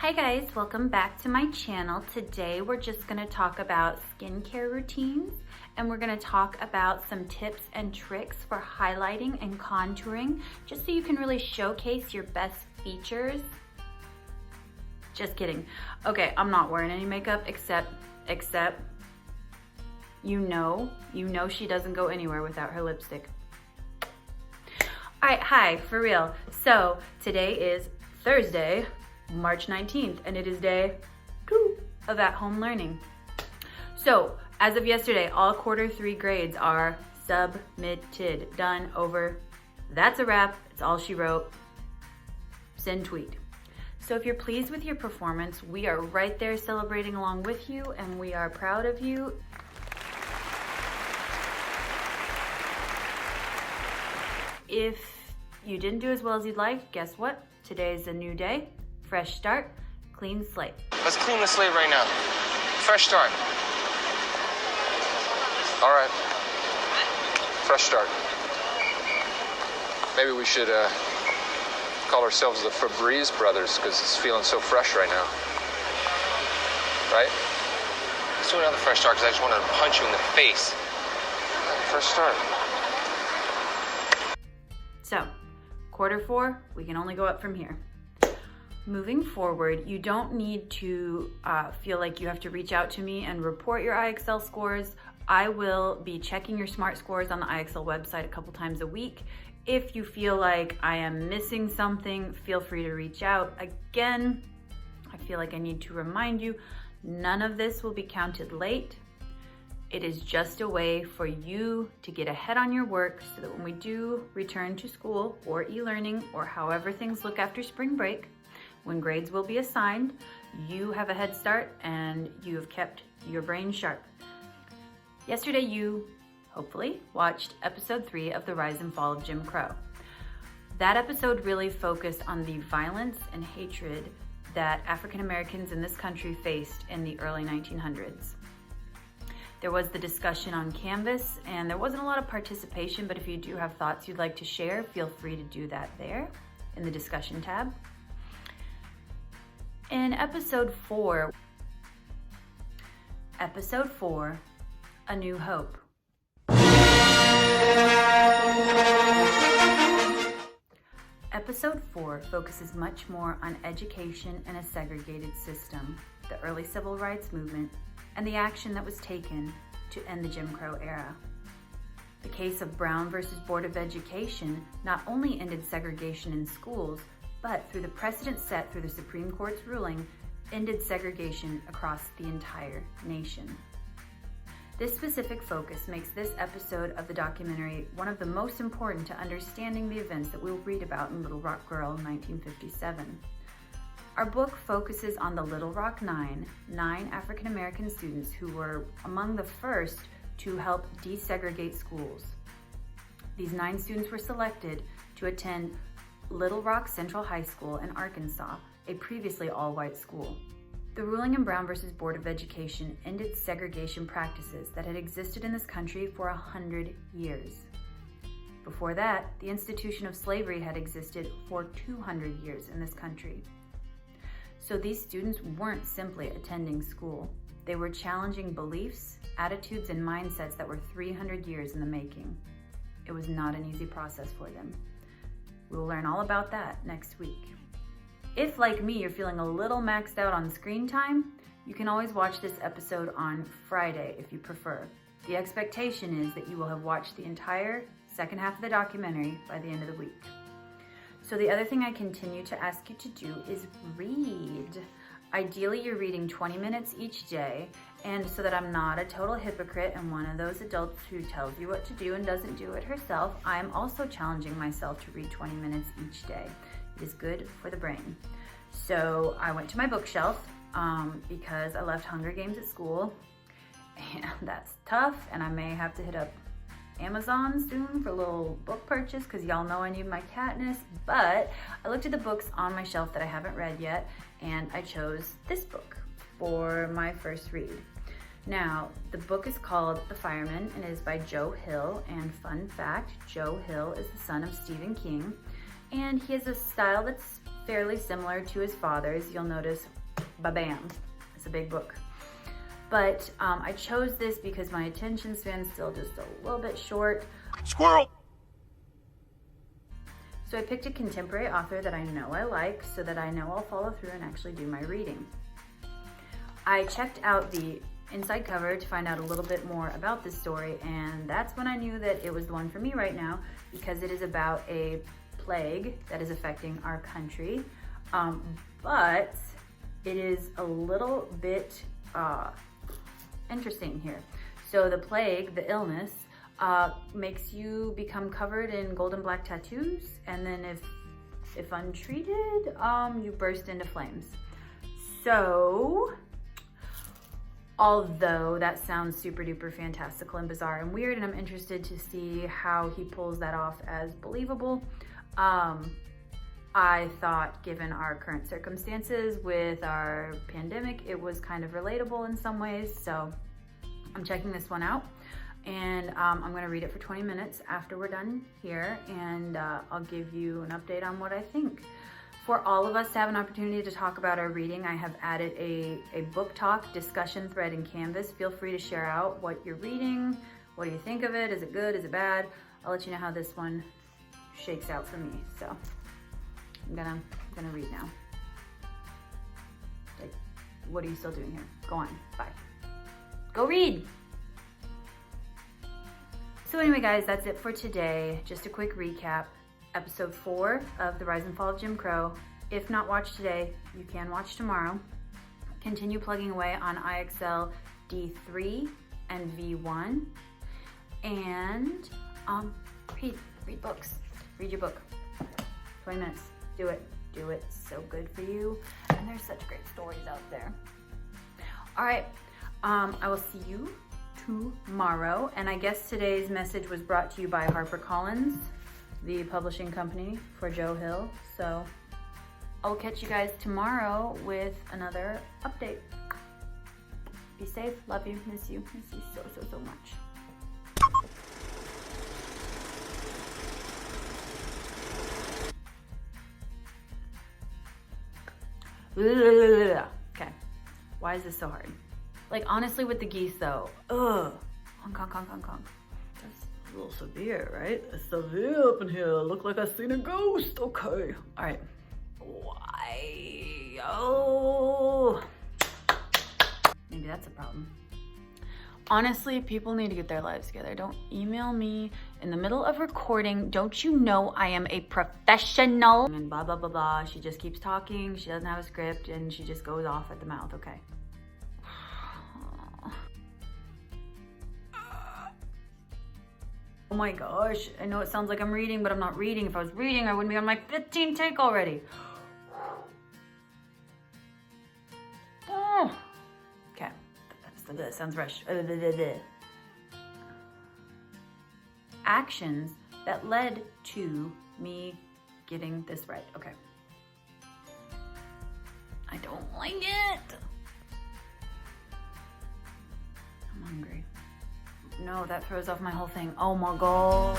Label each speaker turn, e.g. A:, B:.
A: Hi guys, welcome back to my channel. Today we're just gonna talk about skincare routines and we're gonna talk about some tips and tricks for highlighting and contouring just so you can really showcase your best features. Just kidding. Okay, I'm not wearing any makeup except you know she doesn't go anywhere without her lipstick. All right, hi, for real. So today is Thursday, March 19th, and it is day 2 of at-home learning. So as of yesterday, all quarter 3 grades are submitted, done, over. That's a wrap. It's all she wrote. Send tweet. So if you're pleased with your performance, we are right there celebrating along with you, and we are proud of you. If you didn't do as well as you'd like, guess what? Today is a new day. Fresh start, clean slate.
B: Let's clean the slate right now. Fresh start. All right. Fresh start. Maybe we should call ourselves the Febreze Brothers because it's feeling so fresh right now. Right? Let's do another fresh start because I just want to punch you in the face. Fresh start.
A: So, quarter 4, we can only go up from here. Moving forward, you don't need to feel like you have to reach out to me and report your IXL scores. I will be checking your SMART scores on the IXL website a couple times a week. If you feel like I am missing something, feel free to reach out. Again, I feel like I need to remind you, none of this will be counted late. It is just a way for you to get ahead on your work so that when we do return to school or e-learning or however things look after spring break, when grades will be assigned, you have a head start and you have kept your brain sharp. Yesterday you, hopefully, watched episode 3 of The Rise and Fall of Jim Crow. That episode really focused on the violence and hatred that African Americans in this country faced in the early 1900s. There was the discussion on Canvas and there wasn't a lot of participation, but if you do have thoughts you'd like to share, feel free to do that there in the discussion tab. In episode 4, A New Hope. Episode 4 focuses much more on education in a segregated system, the early civil rights movement, and the action that was taken to end the Jim Crow era. The case of Brown versus Board of Education not only ended segregation in schools, but through the precedent set through the Supreme Court's ruling, ended segregation across the entire nation. This specific focus makes this episode of the documentary one of the most important to understanding the events that we'll read about in Little Rock Girl 1957. Our book focuses on the Little Rock Nine African American students who were among the first to help desegregate schools. These 9 students were selected to attend Little Rock Central High School in Arkansas, a previously all-white school. The ruling in Brown versus Board of Education ended segregation practices that had existed in this country for 100 years. Before that, the institution of slavery had existed for 200 years in this country. So these students weren't simply attending school. They were challenging beliefs, attitudes, and mindsets that were 300 years in the making. It was not an easy process for them. We'll learn all about that next week. If, like me, you're feeling a little maxed out on screen time, you can always watch this episode on Friday if you prefer. The expectation is that you will have watched the entire second half of the documentary by the end of the week. So the other thing I continue to ask you to do is read. Ideally, you're reading 20 minutes each day, and so that I'm not a total hypocrite and one of those adults who tells you what to do and doesn't do it herself, I'm also challenging myself to read 20 minutes each day. It is good for the brain. So I went to my bookshelf because I left Hunger Games at school, and that's tough, and I may have to hit up Amazon soon for a little book purchase because y'all know I need my Katniss, but I looked at the books on my shelf that I haven't read yet, and I chose this book for my first read. Now, the book is called The Fireman and it is by Joe Hill, and fun fact, Joe Hill is the son of Stephen King, and he has a style that's fairly similar to his father's. You'll notice, ba-bam, it's a big book. But I chose this because my attention span's still just a little bit short.
C: Squirrel!
A: So I picked a contemporary author that I know I like so that I know I'll follow through and actually do my reading. I checked out the inside cover to find out a little bit more about this story, and that's when I knew that it was the one for me right now, because it is about a plague that is affecting our country. But it is a little bit interesting here. So the plague, the illness, makes you become covered in gold and black tattoos, and then if untreated, you burst into flames. So, although that sounds super duper fantastical and bizarre and weird, and I'm interested to see how he pulls that off as believable, I thought, given our current circumstances with our pandemic, it was kind of relatable in some ways. So I'm checking this one out, and I'm going to read it for 20 minutes after we're done here, and I'll give you an update on what I think. For all of us to have an opportunity to talk about our reading, I have added a book talk discussion thread in Canvas. Feel free to share out what you're reading. What do you think of it? Is it good? Is it bad? I'll let you know how this one shakes out for me. So I'm gonna read now. Like, what are you still doing here? Go on, bye. Go read. So anyway, guys, that's it for today. Just a quick recap. Episode 4 of The Rise and Fall of Jim Crow. If not watched today, you can watch tomorrow. Continue plugging away on IXL D3 and V1. And read books. Read your book. 20 minutes. Do it. Do it. So good for you. And there's such great stories out there. All right. I will see you tomorrow. And I guess today's message was brought to you by HarperCollins, the publishing company for Joe Hill. So I'll catch you guys tomorrow with another update. Be safe. Love you. Miss you. Miss you so much. Okay. Why is this so hard? Like, honestly, with the geese though, honk, honk, honk, honk, honk. That's a little severe, right? It's severe up in here. Look like I seen a ghost. Okay. All right. Why? Oh. Maybe that's a problem. Honestly, people need to get their lives together. Don't email me in the middle of recording. Don't you know I am a professional? And blah, blah, blah, blah. She just keeps talking. She doesn't have a script, and she just goes off at the mouth. Okay. Oh my gosh. I know it sounds like I'm reading, but I'm not reading. If I was reading, I wouldn't be on my 15th take already. Oh. Okay. That sounds rushed. Actions that led to me getting this right. Okay. I don't like it. I'm hungry. No, that throws off my whole thing. Oh my God.